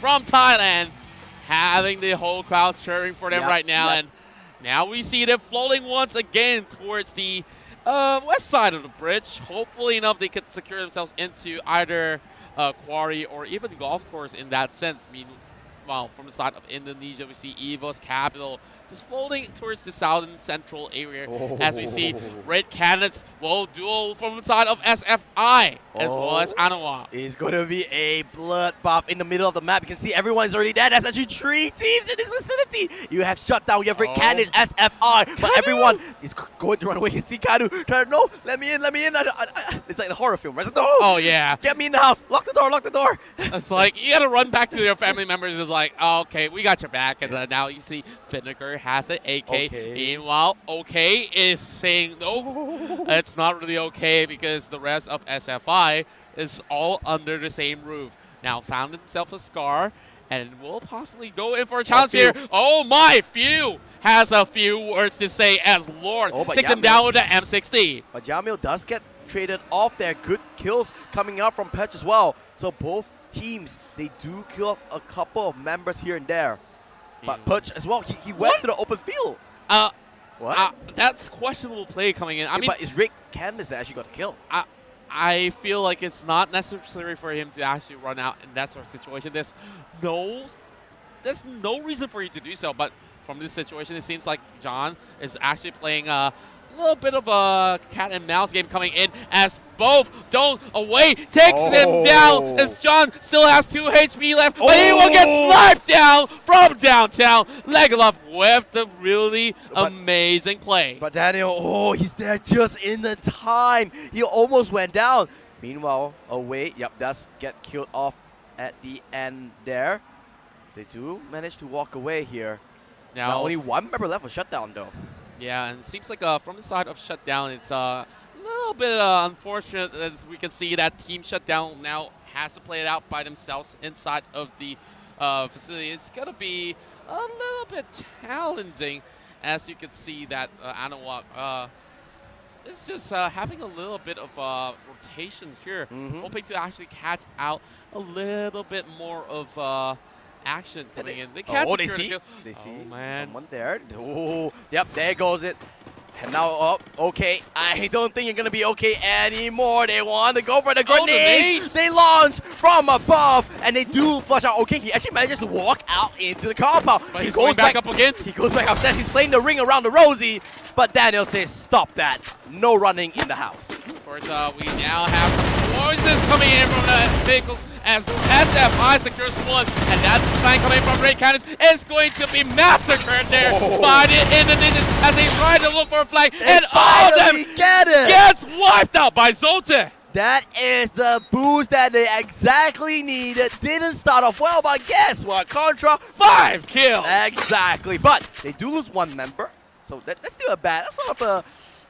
from Thailand, having the whole crowd cheering for them right now. And now we see them floating once again towards the west side of the bridge. Hopefully enough they could secure themselves into either quarry or even golf course in that sense. Meanwhile, from the side of Indonesia, we see Evo's capital just folding towards the southern central area as we see red cannons will duel from the side of SFI as well as Anawa. It's going to be a bloodbath in the middle of the map. You can see everyone's already dead. There's actually 3 teams in this vicinity. You have Shutdown, you have red cannons, SFI, but everyone is going to run away. You can see Kanu trying to, no, let me in. It's like a horror film, right? No! Oh, yeah. Get me in the house. Lock the door. It's like, you got to run back to your family members. It's like, oh, okay, we got your back. And then now you see Finnegar has the AK. Meanwhile, OK is saying no, it's not really okay because the rest of SFI is all under the same roof. Now found himself a Scar and will possibly go in for a challenge here. Oh my, Few has a few words to say as Lord takes him down with the M60. But Jamil does get traded off there. Good kills coming out from Petch as well. So both teams, they do kill off a couple of members here and there. But Putch as well, he went to the open field. What? That's questionable play coming in. I mean, but it's Rick Candace that actually got the kill. I feel like it's not necessary for him to actually run out in that sort of situation. There's no reason for you to do so. But from this situation, it seems like John is actually playing a little bit of a cat and mouse game coming in as both don't away takes him down as John still has 2 HP left, but he will get sniped down from downtown. Legolas with the really amazing play. But Daniel, he's there just in the time. He almost went down. Meanwhile, away, does get killed off at the end there. They do manage to walk away here. Now only 1 member left for Shutdown though. Yeah, and it seems like from the side of Shutdown, it's a little bit unfortunate as we can see that Team Shutdown now has to play it out by themselves inside of the facility. It's going to be a little bit challenging as you can see that Anawak is just having a little bit of rotation here, hoping to actually catch out a little bit more of action coming in. They can't they see man. Someone there. There goes it. And now, I don't think you're going to be okay anymore. They want to go for the grenade. They launch from above, and they do flush out. Okay, he actually manages to walk out into the compound. But he goes back up again. He goes back upstairs. He's playing the ring around the Rosie, but Daniel says, stop that. No running in the house. Of course, we now have some poisons coming in from the vehicles as SFI secures 1, and that sign coming from Red Cannons is going to be massacred there by the Indonesians as they try to look for a flag, and all of them gets wiped out by Zote. That is the boost that they exactly needed. Didn't start off well, but guess what? Contra, 5 kills. Exactly, but they do lose 1 member, so that's still that's sort of a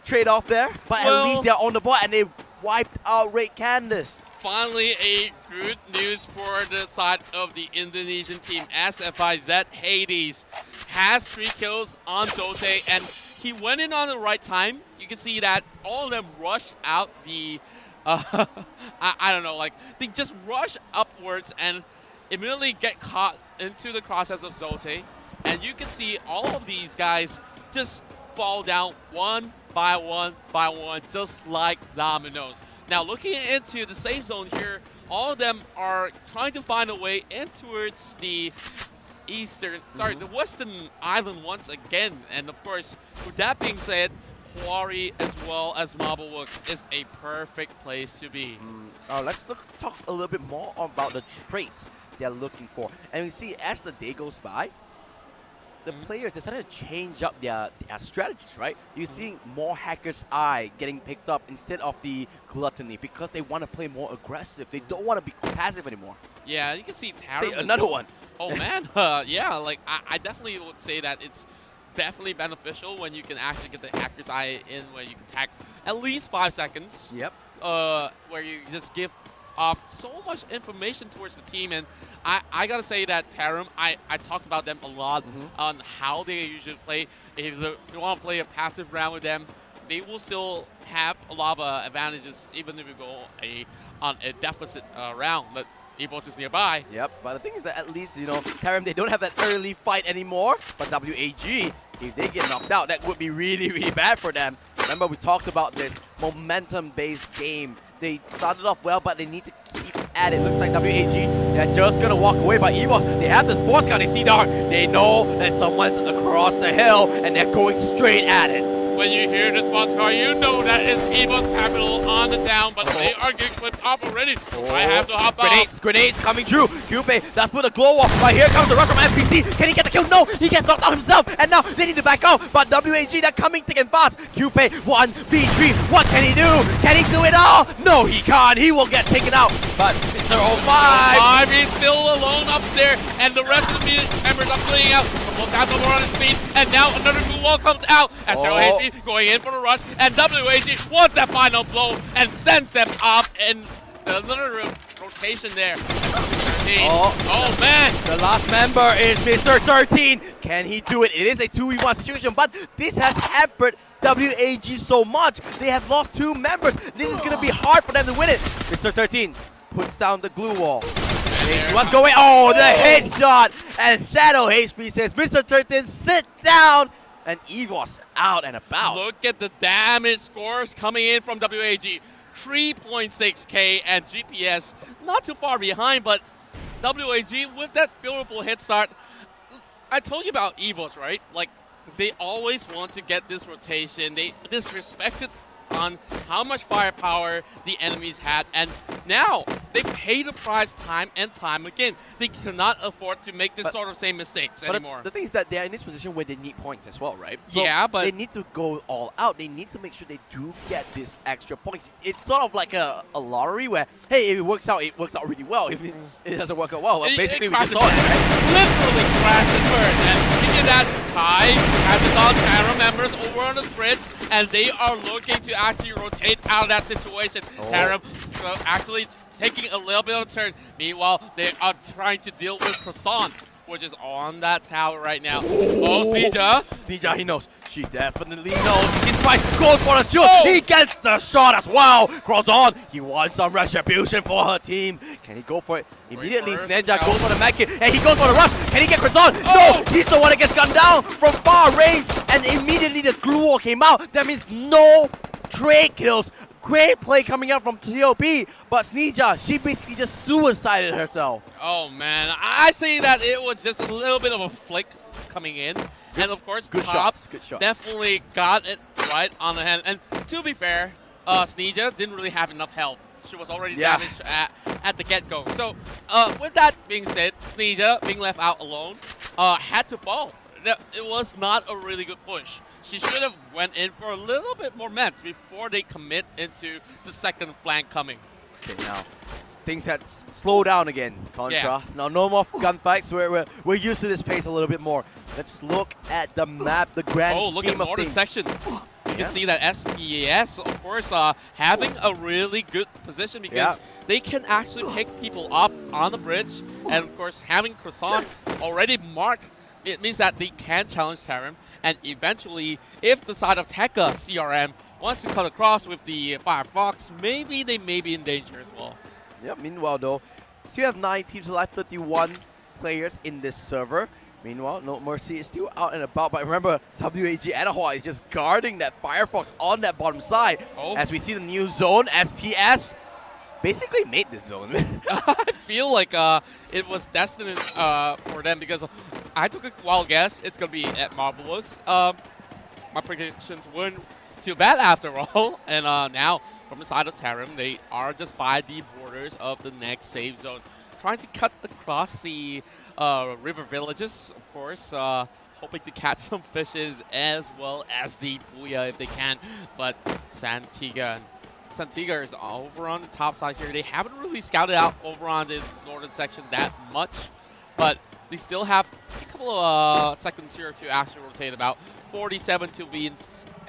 trade-off there. But at least they're on the board, and they wiped out Red Candace. Finally, a good news for the side of the Indonesian team. SFIZ Hades has 3 kills on Zote, and he went in on the right time. You can see that all of them rushed out the, I don't know, like they just rush upwards and immediately get caught into the crosshairs of Zote. And you can see all of these guys just fall down one by one, just like dominoes. Now looking into the safe zone here, all of them are trying to find a way in towards the the western island once again. And of course, with that being said, Quarry as well as Marblewood is a perfect place to be. Let's talk a little bit more about the traits they're looking for. And we see as the day goes by, the players decided to change up their strategies, right? You're seeing more Hacker's Eye getting picked up instead of the Gluttony because they want to play more aggressive. They don't want to be passive anymore. Yeah, you can see Tarum. Another one. Oh, man. Yeah, like I definitely would say that it's definitely beneficial when you can actually get the Hacker's Eye in where you can attack at least 5 seconds. Yep. Where you just give off so much information towards the team. And I gotta say that Tarum, I talked about them a lot on how they usually play. If you want to play a passive round with them, they will still have a lot of advantages even if you go on a deficit round. But EVOS is nearby. Yep, but the thing is that at least, you know, Tarim, they don't have that early fight anymore. But WAG, if they get knocked out, that would be really, really bad for them. Remember, we talked about this momentum-based game. They started off well, but they need to keep at it. Looks like WAG, they're just going to walk away. But EVOS, they have the sports car, they see dark. They know that someone's across the hill, and they're going straight at it. When you hear the sports car, you know that it's EVOS Capital on the down, but they are getting clipped off already. I have to hop off. Grenades coming through. Cupid, that's put a glow off. But here comes the rush from FPC. Can he get the kill? No, he gets knocked out himself. And now they need to back out. But WAG, they're coming thick and fast. Cupid, 1v3. What can he do? Can he do it all? No, he can't. He will get taken out. But Mr. 05. He's still alone up there, and the rest of the members are playing out. We'll have more on his feet, and now another blue wall comes out as Zero going in for the rush, and WAG wants that final blow and sends them off in another rotation there. Oh man! The last member is Mr. 13. Can he do it? It is a 2v1 situation, but this has hampered WAG so much. They have lost 2 members. This is going to be hard for them to win it. Mr. 13 puts down the glue wall. What's going? Oh, the headshot! And Shadow HP says, Mr. 13, sit down! And EVOS out and about. Look at the damage scores coming in from WAG. 3.6k and GPS not too far behind, but WAG with that beautiful hit start. I told you about EVOS, right? Like, they always want to get this rotation. They disrespected on how much firepower the enemies had, and now they pay the price time and time again. They cannot afford to make this sort of same mistakes anymore. The thing is that they're in this position where they need points as well, right? So yeah, but they need to go all out. They need to make sure they do get this extra points. It's sort of like a lottery where, hey, if it works out really well. If it doesn't work out well, basically we just saw it, right? Literally crashed and burned. And thinking that Kai has his all Terra members over on the bridge, and they are looking to actually rotate out of that situation. Terra actually taking a little bit of a turn. Meanwhile, they are trying to deal with Croissant, which is on that tower right now. Snija. Snija, he knows. She definitely knows. He goes for the shoot. He gets the shot as well. Croissant, he wants some retribution for her team. Can he go for it? Immediately, Snija goes for the mech hit, and he goes for the rush. Can he get Croissant? No, he's the one that gets gunned down from far range. And immediately the glue wall came out. That means no trade kills. Great play coming out from TOP, but Snija, she basically just suicided herself. Oh man, I say that it was just a little bit of a flick coming in. And of course, good shots. Definitely got it right on the hand. And to be fair, Snija didn't really have enough health. She was already damaged at the get-go. So with that being said, Snija being left out alone had to fall. It was not a really good push. She should have went in for a little bit more meds before they commit into the second flank coming. Okay, now things had slowed down again, Contra. Yeah. Now no more gunfights. We're used to this pace a little bit more. Let's look at the map, the grand scheme of things. Look at Northern section. You can see that SPAS, of course, having a really good position because they can actually pick people up on the bridge. And of course, having Croissant already marked, it means that they can challenge Tarim. And eventually, if the side of Tekka CRM wants to cut across with the Firefox, maybe they may be in danger as well. Yeah, meanwhile though, still have 9 teams alive, 31 players in this server. Meanwhile, No Mercy is still out and about, but remember, WAG Anahuac is just guarding that Firefox on that bottom side. As we see the new zone, SPS basically made this zone. I feel like it was destined for them because I took a wild guess it's going to be at Marvelous. My predictions weren't too bad after all. And now, from the side of Tarim, they are just by the borders of the next save zone. Trying to cut across the river villages, of course. Hoping to catch some fishes as well as the Booyah if they can. But Santiga is over on the top side here. They haven't really scouted out over on the northern section that much, but they still have a couple of seconds here to actually rotate, about 47 to be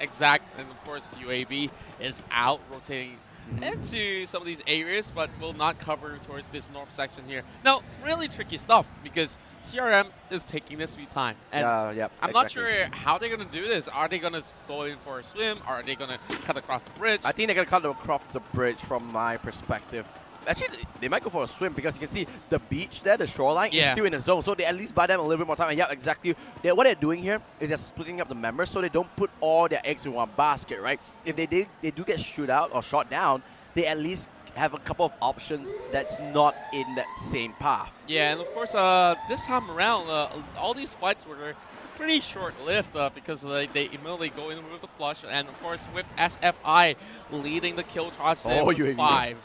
exact. And of course, UAV is out rotating into some of these areas, but will not cover towards this north section here. Now, really tricky stuff because CRM is taking this sweet time. And I'm not sure how they're going to do this. Are they going to go in for a swim? Are they going to cut across the bridge? I think they're going to cut across the bridge from my perspective. actually, they might go for a swim because you can see the beach there, the shoreline, is still in the zone. So they at least buy them a little bit more time. And yeah, exactly. What they're doing here is they're splitting up the members so they don't put all their eggs in one basket, right? If they do get shoot out or shot down, they at least have a couple of options that's not in that same path. Yeah, and of course, this time around, all these fights were pretty short-lived because they immediately go in with the flush, and of course with SFI leading the kill charge there with UAV. 5.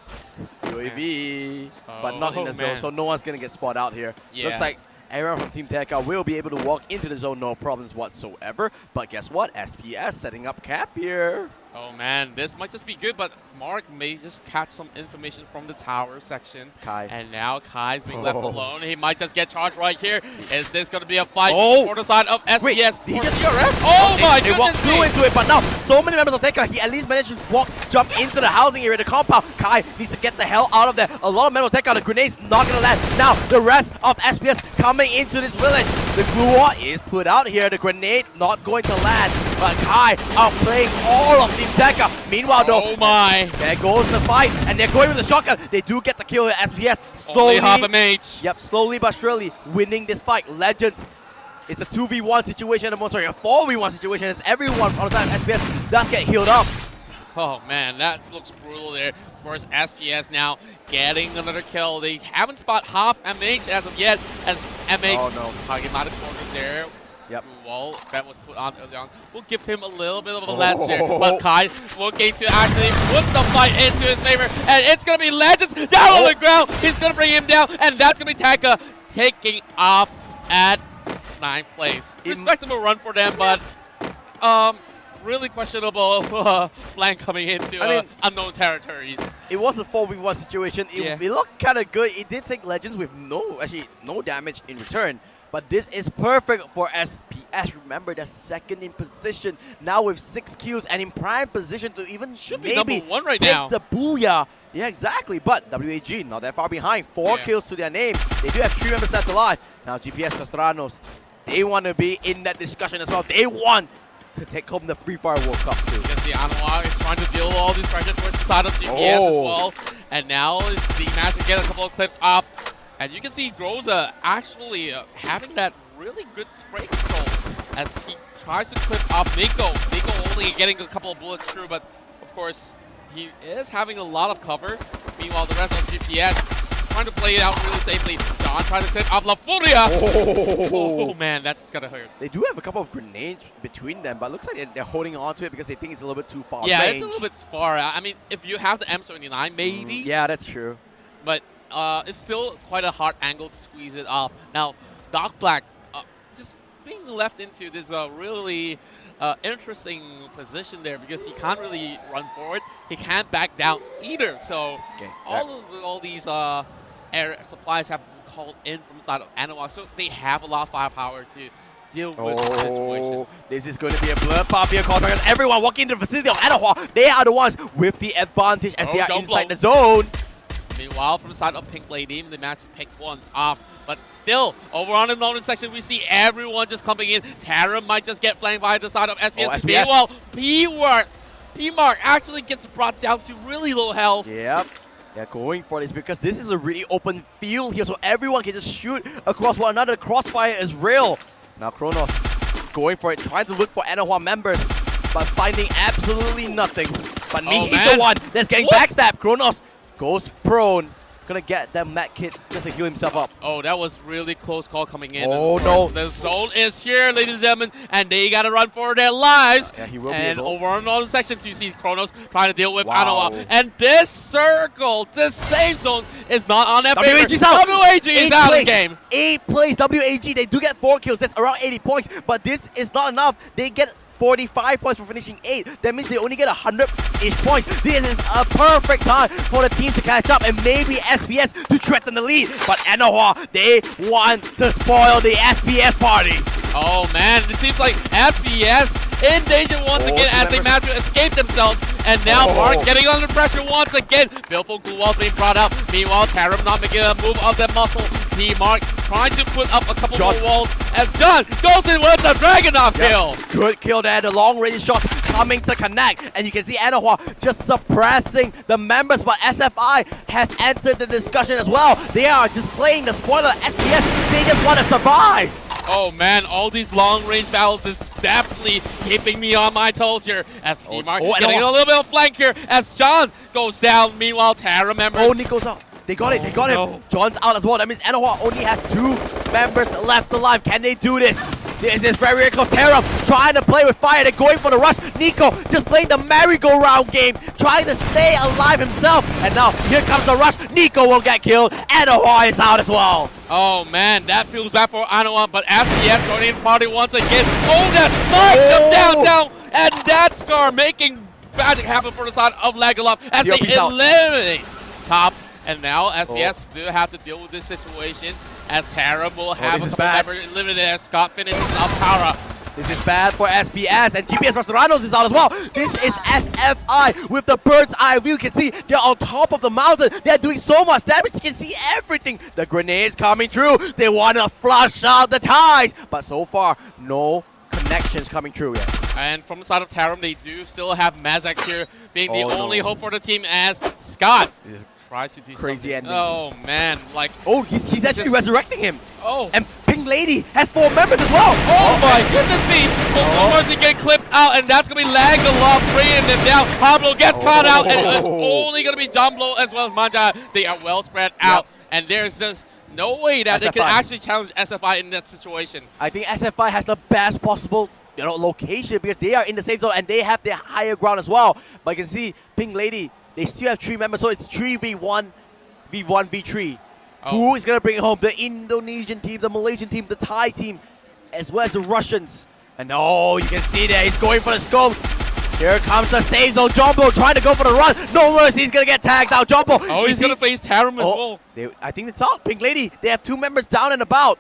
UAV, but not in the zone, so no one's going to get spotted out here. Yeah. Looks like everyone from Team Tekka will be able to walk into the zone, no problems whatsoever. But guess what? SPS setting up camp here. Oh man, this might just be good, but Mark may just catch some information from the tower section. Kai. And now Kai's being left alone. He might just get charged right here. Is this going to be a fight for the side of SPS? Wait, for he just CRF? Oh my They walked through into it, but now so many members of Tekka, he at least managed to jump into the housing area, the compound. Kai needs to get the hell out of there. A lot of members of Tekka, the grenade's not going to land. Now the rest of SPS coming into this village. The glue wall is put out here. The grenade not going to land. But Kai outplaying all of Team Tekka. Meanwhile, though, oh my, there goes the fight, and they're going with the shotgun. They do get the kill at SPS. Slowly, only half a mage. Yep, slowly but surely winning this fight. Legends. It's a 2v1 situation, a 4v1 situation. It's everyone on the side of SPS does get healed up. Oh man, that looks brutal there. Of course, SPS now getting another kill. They haven't spotted half MH as of yet, as MH target out of corner there. Yep. Wall that was put on early on. We'll give him a little bit of a ledge there. But Kai looking to actually put the fight into his favor. And it's going to be Legends down on the ground. He's going to bring him down. And that's going to be Tekka taking off at 9th place. Respectable run for them, but really questionable flank coming into unknown territories. It was a 4v1 situation. It looked kind of good. It did take Legends with no damage in return. But this is perfect for SPS. Remember, they're second in position now with 6 kills and in prime position to even maybe number 1 right take now. The booyah. Yeah, exactly. But WAG not that far behind. 4 kills to their name. They do have 3 members left alive. Now GPS Castellanos, they want to be in that discussion as well. They want to take home the FREEFIRE World Cup too. You can see Anwar is trying to deal with all these pressure towards the side of GPS as well. And now the match to get a couple of clips off. And you can see Groza actually having that really good spray control as he tries to clip off Nico. Nico only getting a couple of bullets through, but of course he is having a lot of cover. Meanwhile, the rest of GPS trying to play it out really safely. John trying to clip off La Furia. Oh man, that's gonna hurt. They do have a couple of grenades between them, but it looks like they're holding on to it because they think it's a little bit too far. Yeah, range. it's a little bit far. I mean, if you have the M79, maybe. Yeah, that's true. But it's still quite a hard angle to squeeze it off. Now, Doc Black just being left into this really interesting position there because he can't really run forward. He can't back down either. So all these air supplies have been called in from the side of Anwar. So they have a lot of firepower to deal with the situation. This is going to be a bloodbath here. Everyone walking into the vicinity of Anwar. They are the ones with the advantage as they are inside the zone. Meanwhile, from the side of Pink Lady, they managed to pick one off. But still, over on the northern section, we see everyone just coming in. Tara might just get flanked by the side of SPS. Meanwhile, P-Mark actually gets brought down to really low health. Yep. They're going for this because this is a really open field here, so everyone can just shoot across one another. Crossfire is real. Now Kronos going for it, trying to look for Anahua members, but finding absolutely nothing. But me, he's the one that's getting backstabbed. Kronos goes prone. Gonna get that Mad Kid just to heal himself up. Oh, that was really close call coming in. Oh no. The zone is here, ladies and gentlemen, and they gotta run for their lives. Yeah, he will and be able. over on all the sections, you see Kronos trying to deal with Anwar. And this circle, this same zone is not on their favor. WAG's out. WAG is out of the game. 8 plays, WAG. They do get 4 kills. That's around 80 points, but this is not enough. They get 45 points for finishing 8. That means they only get 100-ish points. This is a perfect time for the team to catch up and maybe SPS to threaten the lead. But Anahua, they want to spoil the SPS party. Oh man, it seems like SPS in danger once again as they manage to escape themselves. And now Mark getting under pressure once again. Bilful Guwal being brought out. Meanwhile, Tarum not making a move of that muscle. Mark trying to put up a couple more walls. As John goes in with the Dragonov kill. Good kill there. The long range shots coming to connect. And you can see Anahua just suppressing the members, but SFI has entered the discussion as well. They are just playing the spoiler SPS. They just want to survive. Oh man, all these long-range battles is definitely keeping me on my toes here. As D-Mark getting a little bit of flank here as John goes down. Meanwhile, Tara members. Oh, Nico's out. They got it. They got him. John's out as well. That means Anahua only has 2 members left alive. Can they do this? This is very close. Tara trying to play with fire. They're going for the rush. Nico just playing the merry-go-round game, trying to stay alive himself. And now here comes the rush. Nico will get killed. Anahua is out as well. Oh man, that feels bad for Anahua, but FPS going in party once again. Oh, that smoke them down, and that Scar making magic happen for the side of Legolas as they eliminate top. And now SPS do have to deal with this situation as Tara will have a couple members eliminated as Scott finishes up Tara. This is bad for SPS, and GPS Restauranos is out as well. This is SFI with the bird's eye view. You can see they're on top of the mountain. They're doing so much damage. You can see everything. The grenades coming through. They want to flush out the ties, but so far, no connections coming through yet. And from the side of Tarum, they do still have Mazak here being the only hope for the team as Scott tries to do crazy something. ending. Oh man, like he's actually resurrecting him. Oh, and Pink Lady has 4 members as well. Oh my goodness me! Mercy get clipped out, and that's gonna be Legolas bringing them down. Pablo gets caught out, and it's only gonna be Dumblo as well as Manja. They are well spread out, and there's just no way that they can actually challenge SFI in that situation. I think SFI has the best possible location because they are in the safe zone and they have their higher ground as well. But you can see Pink Lady, they still have 3 members, so it's 3v1, v1, v3. Who is going to bring it home? The Indonesian team, the Malaysian team, the Thai team, as well as the Russians. And you can see there, he's going for the scope. Here comes the save zone. Jumbo trying to go for the run. No mercy, he's going to get tagged out. Jumbo. Oh, he's going to face Tarum as well. I think it's out. Pink Lady, they have 2 members down and about.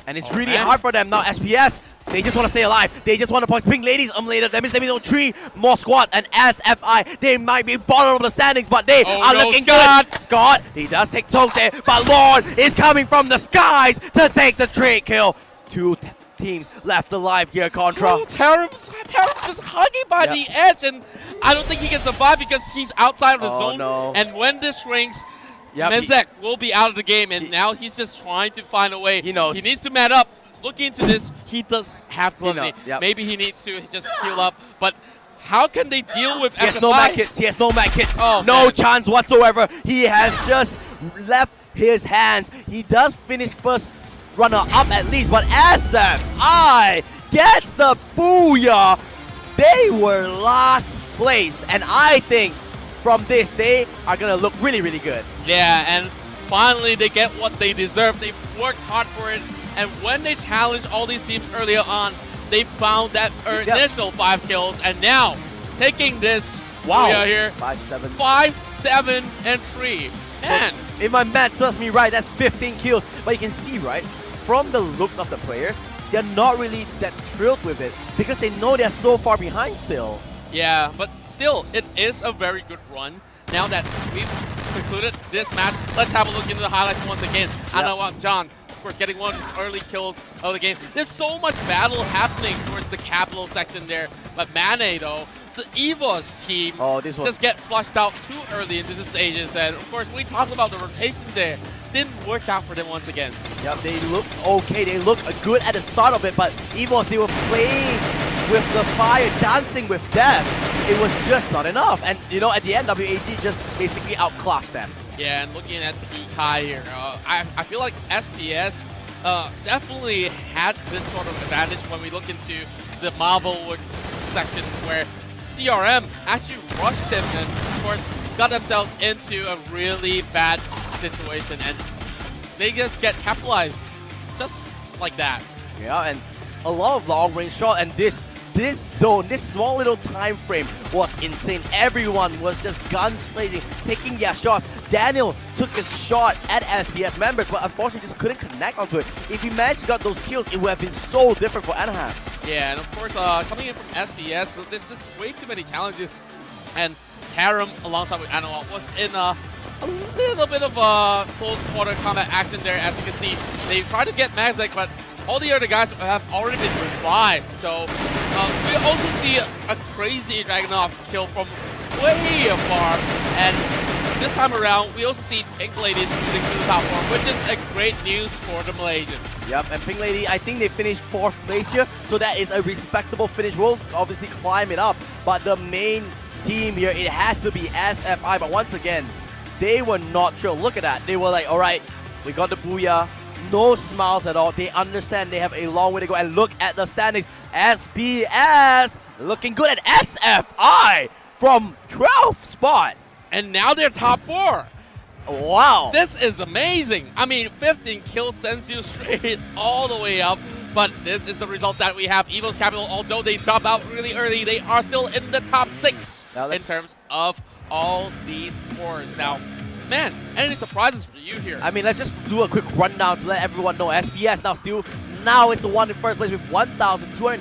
And it's really hard for them now. SPS, they just want to stay alive. They just want to punch Pink Ladies later. That means there will be 3 more squad. And SFI, they might be bottom of the standings, but they are looking good. Scott, he does take Tote, but Lord is coming from the skies to take the trade kill. 2 teams left alive here, Contra. Oh, Tarum's just hugging by the edge, and I don't think he can survive because he's outside of the zone. No. And when this shrinks, Mezek will be out of the game, and now he's just trying to find a way. He knows. He needs to man up. Looking into this, he does have Gluttony. Maybe he needs to just heal up, but how can they deal with SFI? He has no mad kits. He has no mad kits. Oh, no chance whatsoever. He has just left his hands. He does finish first runner-up at least, but SFI gets the booyah. They were last place, and I think from this, they are going to look really, really good. Yeah, and finally they get what they deserve. They've worked hard for it, and when they challenged all these teams earlier on, they found that initial 5 kills, and now taking this, we are here 5-7 and 3. Man, so if my math serves me right, that's 15 kills. But you can see, right, from the looks of the players, they're not really that thrilled with it because they know they're so far behind still. Yeah, but still, it is a very good run. Now that we've concluded this match, let's have a look into the highlights once again. I know what, John, of course, getting one of his early kills of the game. There's so much battle happening towards the capital section there. But Mane, though, the EVOS team just get flushed out too early into the stages. And of course, we talked about the rotation there. Didn't work out for them once again. Yep, they look okay. They look good at the start of it, but EVOS, they were playing with the fire, dancing with death. It was just not enough. And, you know, at the end, WAG just basically outclassed them. Yeah, and looking at PK here, I feel like SPS definitely had this sort of advantage when we look into the Marvel section where CRM actually rushed them and, of course, got themselves into a really bad situation, and they just get capitalized just like that. Yeah, and a lot of long-range shot, and this zone, this small little time frame was insane. Everyone was just guns blazing, taking their shots. Daniel took a shot at SPS members, but unfortunately just couldn't connect onto it. If he managed to get those kills, it would have been so different for Anaheim. Yeah, and of course, coming in from SPS, so there's just way too many challenges. And Tarum, alongside with Anaheim, was in a little bit of a close quarter combat action there. As you can see, they tried to get Mazek, but all the other guys have already been revived. So We also see a crazy Dragunov kill from way afar, and this time around, we also see Pink Ladies moving to the top 4, which is a great news for the Malaysians. Yep, and Pink Lady, I think they finished 4th place here, so that is a respectable finish. We'll obviously climb it up, but the main team here, it has to be SFI, but once again, they were not sure. Look at that. They were like, alright, we got the booyah. No smiles at all. They understand they have a long way to go, and look at the standings. SBS looking good at SFI from 12th spot. And now they're top 4. Wow. This is amazing. I mean, 15 kills sends you straight all the way up. But this is the result that we have. Evo's Capital, although they dropped out really early, they are still in the top 6 in terms of all these scores. Now, man, any surprises for you here? I mean, let's just do a quick rundown to let everyone know. SBS now is the one in first place with 1,200.